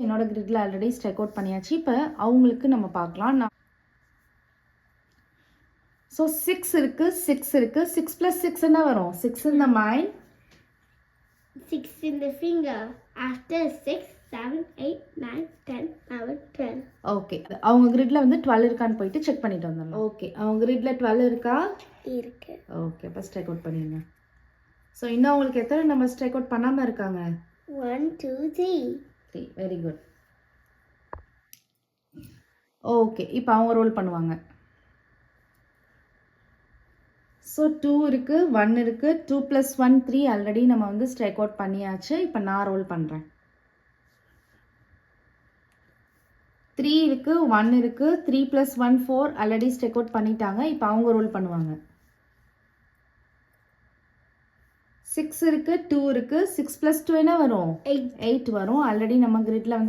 என்னோட கிரிட்ல already strike out பண்ணியாச்சு. இப்போ அவங்களுக்கு நம்ம பார்க்கலாம். ஸோ 6 இருக்கு, 6 இருக்கு. 6 + 6 என்ன வரும்? 6 in the mind, 6 in the finger. After 6, 7, 8, 9, 10, 11, 12. Okay. அவங்க கிரிட்ல வந்து 12 இருக்கான்னு போயிட்டு செக் பண்ணிட்டு வந்துடலாம். ஓகே, அவங்க கிரிட்ல 12 இருக்கா? இருக்கு. ஓகே, அப்போ ஸ்ட்ரைக் அவுட் பண்ணிடுங்க. ஸோ இன்னும் அவங்களுக்கு எத்தனை நம்ம ஸ்ட்ரைக் அவுட் பண்ணாமல் இருக்காங்க? 1, 2, 3. 3. Very good. ஓகே, இப்போ அவங்க ரோல் பண்ணுவாங்க. ஸோ 2 இருக்கு, 1 இருக்கு. 2 + 1 3 ஆல்ரெடி நம்ம வந்து ஸ்ட்ரைக் அவுட் பண்ணியாச்சு. இப்போ நான் ரோல் பண்ணுறேன். 3 இருக்கு, 1 இருக்கு. 3 + 1 4 ஆல்ரெடி ஸ்ட்ரைக் அவுட் பண்ணிட்டாங்க. இப்போ அவங்க ரோல் பண்ணுவாங்க. 6 இருக்கு, 2 இருக்கு. 6 + 2 என்ன வரும்? 8. 8 வரும். ஆல்ரெடி நம்ம கிரிட்ல வந்து